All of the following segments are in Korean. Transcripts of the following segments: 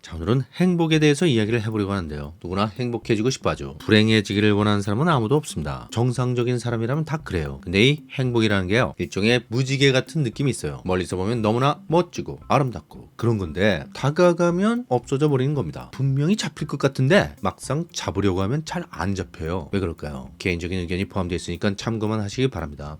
자, 오늘은 행복에 대해서 이야기를 해보려고 하는데요. 누구나 행복해지고 싶어하죠. 불행해지기를 원하는 사람은 아무도 없습니다. 정상적인 사람이라면 다 그래요. 근데 이 행복이라는 게요, 일종의 무지개 같은 느낌이 있어요. 멀리서 보면 너무나 멋지고 아름답고 그런 건데 다가가면 없어져 버리는 겁니다. 분명히 잡힐 것 같은데 막상 잡으려고 하면 잘 안 잡혀요. 왜 그럴까요? 개인적인 의견이 포함되어 있으니까 참고만 하시기 바랍니다.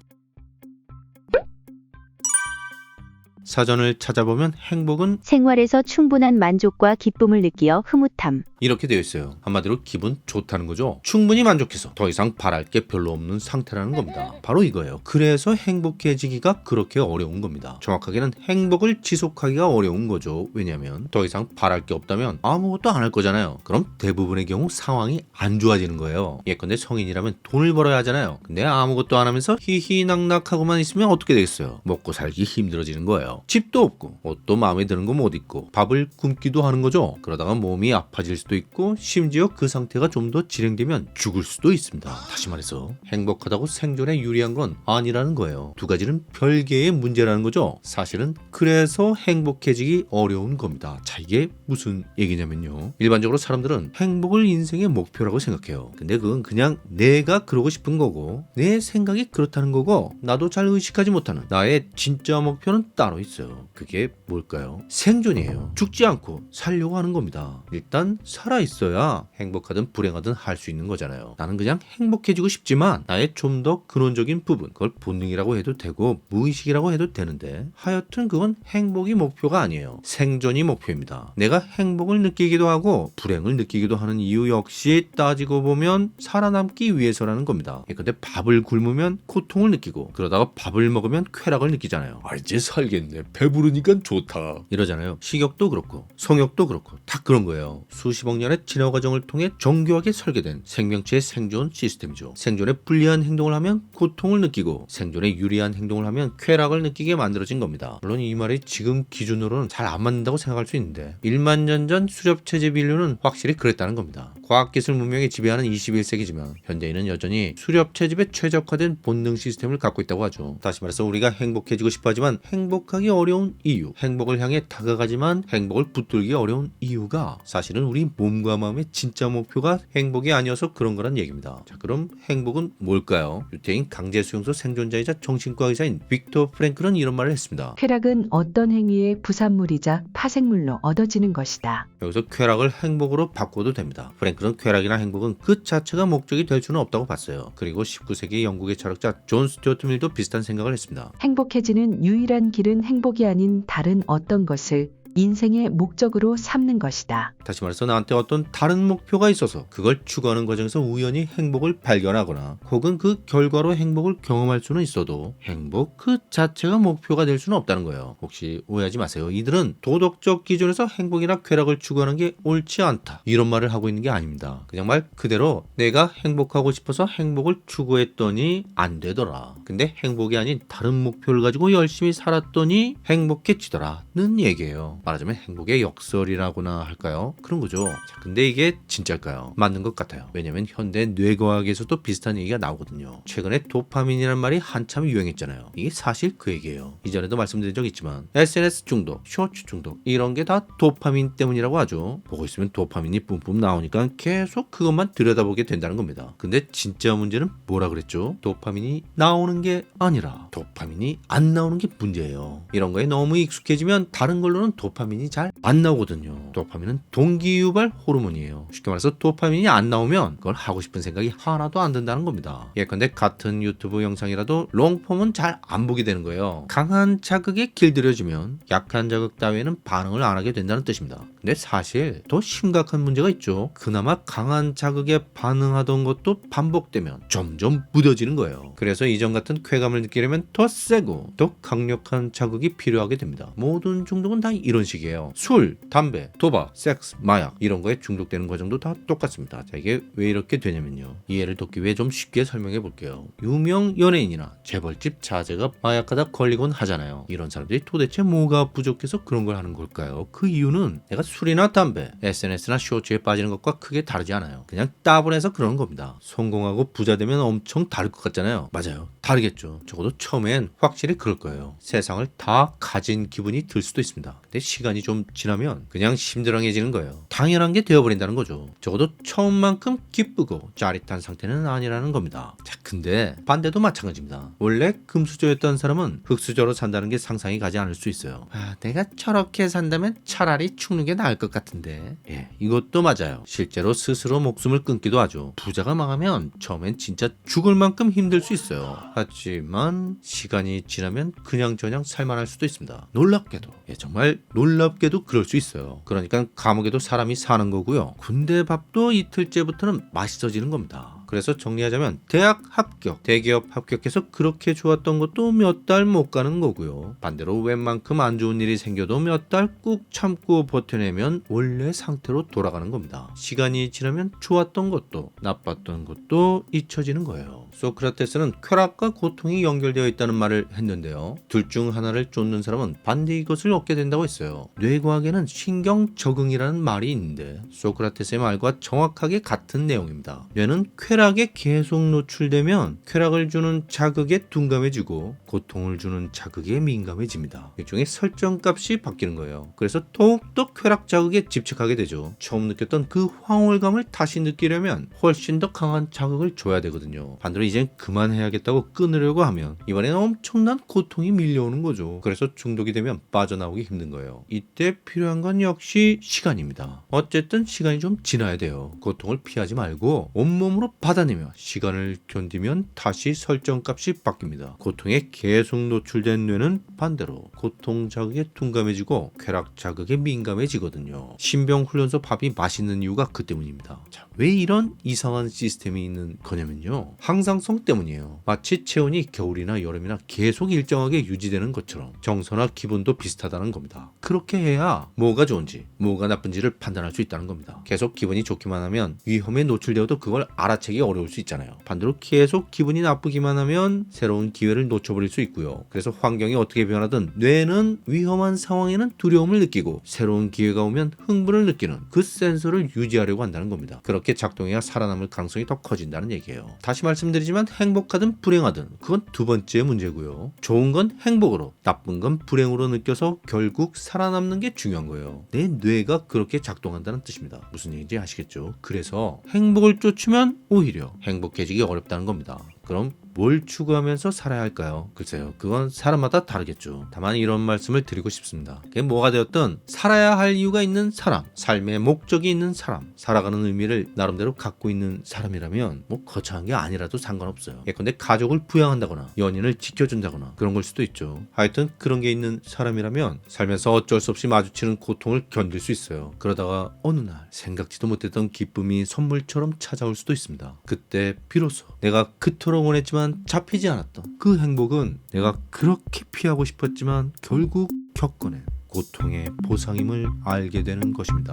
사전을 찾아보면 행복은 생활에서 충분한 만족과 기쁨을 느끼어 흐뭇함. 이렇게 되어 있어요. 한마디로 기분 좋다는 거죠. 충분히 만족해서 더 이상 바랄 게 별로 없는 상태라는 겁니다. 바로 이거예요. 그래서 행복해지기가 그렇게 어려운 겁니다. 정확하게는 행복을 지속하기가 어려운 거죠. 왜냐하면 더 이상 바랄 게 없다면 아무것도 안 할 거잖아요. 그럼 대부분의 경우 상황이 안 좋아지는 거예요. 예컨대 성인이라면 돈을 벌어야 하잖아요. 근데 아무것도 안 하면서 희희낙낙하고만 있으면 어떻게 되겠어요? 먹고 살기 힘들어지는 거예요. 집도 없고 옷도 마음에 드는 거 못 입고 밥을 굶기도 하는 거죠. 그러다가 몸이 아파질 수도 있고 심지어 그 상태가 좀 더 진행되면 죽을 수도 있습니다. 다시 말해서 행복하다고 생존에 유리한 건 아니라는 거예요. 두 가지는 별개의 문제라는 거죠. 사실은 그래서 행복해지기 어려운 겁니다. 자, 이게 무슨 얘기냐면요, 일반적으로 사람들은 행복을 인생의 목표라고 생각해요. 근데 그건 그냥 내가 그러고 싶은 거고 내 생각이 그렇다는 거고 나도 잘 의식하지 못하는 나의 진짜 목표는 따로 있어요. 그게 뭘까요? 생존이에요. 죽지 않고 살려고 하는 겁니다. 일단 살아있어야 행복하든 불행하든 할 수 있는 거잖아요. 나는 그냥 행복해지고 싶지만 나의 좀 더 근원적인 부분, 그걸 본능이라고 해도 되고 무의식이라고 해도 되는데 하여튼 그건 행복이 목표가 아니에요. 생존이 목표입니다. 내가 행복을 느끼기도 하고 불행을 느끼기도 하는 이유 역시 따지고 보면 살아남기 위해서라는 겁니다. 근데 밥을 굶으면 고통을 느끼고 그러다가 밥을 먹으면 쾌락을 느끼잖아요. 아, 이제 살겠네. 배부르니까 좋다. 이러잖아요. 식욕도 그렇고 성욕도 그렇고 다 그런 거예요. 수십억 년의 진화 과정을 통해 정교하게 설계된 생명체의 생존 시스템이죠. 생존에 불리한 행동을 하면 고통을 느끼고 생존에 유리한 행동을 하면 쾌락을 느끼게 만들어진 겁니다. 물론 이 말이 지금 기준으로는 잘 안 맞는다고 생각할 수 있는데 1만 년 전 수렵체집 인류는 확실히 그랬다는 겁니다. 과학기술 문명이 지배하는 21세기지만 현대인은 여전히 수렵체집에 최적화된 본능 시스템을 갖고 있다고 하죠. 다시 말해서 우리가 행복해지고 싶어하지만 행복하기 어려운 이유, 행복을 향해 다가가지만 행복을 붙들기 어려운 이유가 사실은 우리 몸과 마음의 진짜 목표가 행복이 아니어서 그런 거란 얘기입니다. 자, 그럼 행복은 뭘까요? 유태인 강제수용소 생존자이자 정신과 의사인 빅터 프랭클은 이런 말을 했습니다. 쾌락은 어떤 행위의 부산물이자 파생물로 얻어지는 것이다. 여기서 쾌락을 행복으로 바꿔도 됩니다. 프랭클은 쾌락이나 행복은 그 자체가 목적이 될 수는 없다고 봤어요. 그리고 19세기 영국의 철학자 존 스튜어트 밀도 비슷한 생각을 했습니다. 행복해지는 유일한 길은 행복이 아닌 다른 어떤 것을 인생의 목적으로 삼는 것이다. 다시 말해서 나한테 어떤 다른 목표가 있어서 그걸 추구하는 과정에서 우연히 행복을 발견하거나 혹은 그 결과로 행복을 경험할 수는 있어도 행복 그 자체가 목표가 될 수는 없다는 거예요. 혹시 오해하지 마세요. 이들은 도덕적 기준에서 행복이나 쾌락을 추구하는 게 옳지 않다 이런 말을 하고 있는 게 아닙니다. 그냥 말 그대로 내가 행복하고 싶어서 행복을 추구했더니 안 되더라. 근데 행복이 아닌 다른 목표를 가지고 열심히 살았더니 행복해지더라는 얘기예요. 말하자면 행복의 역설이라고나 할까요? 그런 거죠. 자, 근데 이게 진짜일까요? 맞는 것 같아요. 왜냐면 현대 뇌과학에서도 비슷한 얘기가 나오거든요. 최근에 도파민이라는 말이 한참 유행했잖아요. 이게 사실 그 얘기예요. 이전에도 말씀드린 적 있지만 SNS 중독, 쇼츠 중독 이런 게 다 도파민 때문이라고 하죠. 보고 있으면 도파민이 뿜뿜 나오니까 계속 그것만 들여다보게 된다는 겁니다. 근데 진짜 문제는 뭐라 그랬죠? 도파민이 나오는 게 아니라 도파민이 안 나오는 게 문제예요. 이런 거에 너무 익숙해지면 다른 걸로는 도파민이 잘 안 나오거든요. 도파민은 동기유발 호르몬이에요. 쉽게 말해서 도파민이 안 나오면 그걸 하고 싶은 생각이 하나도 안 든다는 겁니다. 예컨대 같은 유튜브 영상이라도 롱폼은 잘 안 보게 되는 거예요. 강한 자극에 길들여지면 약한 자극 따위에는 반응을 안 하게 된다는 뜻입니다. 근데 사실 더 심각한 문제가 있죠. 그나마 강한 자극에 반응하던 것도 반복되면 점점 무뎌지는 거예요. 그래서 이전 같은 쾌감을 느끼려면 더 세고 더 강력한 자극이 필요하게 됩니다. 모든 중독은 다 이런 식이에요. 술, 담배, 도박, 섹스, 마약 이런 거에 중독되는 과정도 다 똑같습니다. 자, 이게 왜 이렇게 되냐면요. 이해를 돕기 위해 좀 쉽게 설명해 볼게요. 유명 연예인이나 재벌집 자제가 마약하다 걸리곤 하잖아요. 이런 사람들이 도대체 뭐가 부족해서 그런 걸 하는 걸까요? 그 이유는 내가 술이나 담배, SNS나 쇼츠에 빠지는 것과 크게 다르지 않아요. 그냥 따분해서 그러는 겁니다. 성공하고 부자 되면 엄청 다를 것 같잖아요. 맞아요. 다르겠죠. 적어도 처음엔 확실히 그럴 거예요. 세상을 다 가진 기분이 들 수도 있습니다. 근데 시간이 좀 지나면 그냥 심드렁해지는 거예요. 당연한 게 되어버린다는 거죠. 적어도 처음만큼 기쁘고 짜릿한 상태는 아니라는 겁니다. 자, 근데 반대도 마찬가지입니다. 원래 금수저였던 사람은 흙수저로 산다는 게 상상이 가지 않을 수 있어요. 내가 저렇게 산다면 차라리 죽는 게 나을 것 같은데. 예, 이것도 맞아요. 실제로 스스로 목숨을 끊기도 하죠. 부자가 망하면 처음엔 진짜 죽을 만큼 힘들 수 있어요. 하지만 시간이 지나면 그냥저냥 살만할 수도 있습니다. 놀랍게도, 정말 놀랍게도 그럴 수 있어요. 그러니까 감옥에도 사람이 사는 거고요. 군대 밥도 이틀째부터는 맛있어지는 겁니다. 그래서 정리하자면 대학 합격, 대기업 합격해서 그렇게 좋았던 것도 몇 달 못 가는 거고요. 반대로 웬만큼 안 좋은 일이 생겨도 몇 달 꾹 참고 버텨내면 원래 상태로 돌아가는 겁니다. 시간이 지나면 좋았던 것도 나빴던 것도 잊혀지는 거예요. 소크라테스는 쾌락과 고통이 연결되어 있다는 말을 했는데요. 둘 중 하나를 쫓는 사람은 반대 이것을 얻게 된다고 했어요. 뇌과학에는 신경 적응이라는 말이 있는데 소크라테스의 말과 정확하게 같은 내용입니다. 뇌는 쾌락에 계속 노출되면 쾌락을 주는 자극에 둔감해지고 고통을 주는 자극에 민감해집니다. 일종의 설정값이 바뀌는 거예요. 그래서 더욱더 쾌락 자극에 집착하게 되죠. 처음 느꼈던 그 황홀감을 다시 느끼려면 훨씬 더 강한 자극을 줘야 되거든요. 반대로 이젠 그만해야겠다고 끊으려고 하면 이번엔 엄청난 고통이 밀려오는 거죠. 그래서 중독이 되면 빠져나오기 힘든 거예요. 이때 필요한 건 역시 시간입니다. 어쨌든 시간이 좀 지나야 돼요. 고통을 피하지 말고 온몸으로 받아내며 시간을 견디면 다시 설정값이 바뀝니다. 고통에 계속 노출된 뇌는 반대로 고통 자극에 둔감해지고 쾌락 자극에 민감해지거든요. 신병훈련소 밥이 맛있는 이유가 그 때문입니다. 자, 왜 이런 이상한 시스템이 있는 거냐면요. 항상성 때문이에요. 마치 체온이 겨울이나 여름이나 계속 일정하게 유지되는 것처럼 정서나 기분도 비슷하다는 겁니다. 그렇게 해야 뭐가 좋은지 뭐가 나쁜지를 판단할 수 있다는 겁니다. 계속 기분이 좋기만 하면 위험에 노출되어도 그걸 알아채기 어려울 수 있잖아요. 반대로 계속 기분이 나쁘기만 하면 새로운 기회를 놓쳐버릴 수 있고요. 그래서 환경이 어떻게 변하든 뇌는 위험한 상황에는 두려움을 느끼고 새로운 기회가 오면 흥분을 느끼는 그 센서를 유지하려고 한다는 겁니다. 그렇게 작동해야 살아남을 가능성이 더 커진다는 얘기예요. 다시 말씀드리지만 행복하든 불행하든 그건 두 번째 문제고요. 좋은 건 행복으로, 나쁜 건 불행으로 느껴서 결국 살아남는 게 중요한 거예요. 내 뇌가 그렇게 작동한다는 뜻입니다. 무슨 얘기인지 아시겠죠? 그래서 행복을 쫓으면 오히려 행복해지기 어렵다는 겁니다. 그럼 뭘 추구하면서 살아야 할까요? 글쎄요, 그건 사람마다 다르겠죠. 다만 이런 말씀을 드리고 싶습니다. 그게 뭐가 되었든 살아야 할 이유가 있는 사람, 삶의 목적이 있는 사람, 살아가는 의미를 나름대로 갖고 있는 사람이라면 뭐 거창한 게 아니라도 상관없어요. 예컨대 가족을 부양한다거나 연인을 지켜준다거나 그런 걸 수도 있죠. 하여튼 그런 게 있는 사람이라면 살면서 어쩔 수 없이 마주치는 고통을 견딜 수 있어요. 그러다가 어느 날 생각지도 못했던 기쁨이 선물처럼 찾아올 수도 있습니다. 그때 비로소 내가 그토록 원했지만 잡히지 않았던 그 행복은 내가 그렇게 피하고 싶었지만 결국 겪어낸 고통의 보상임을 알게 되는 것입니다.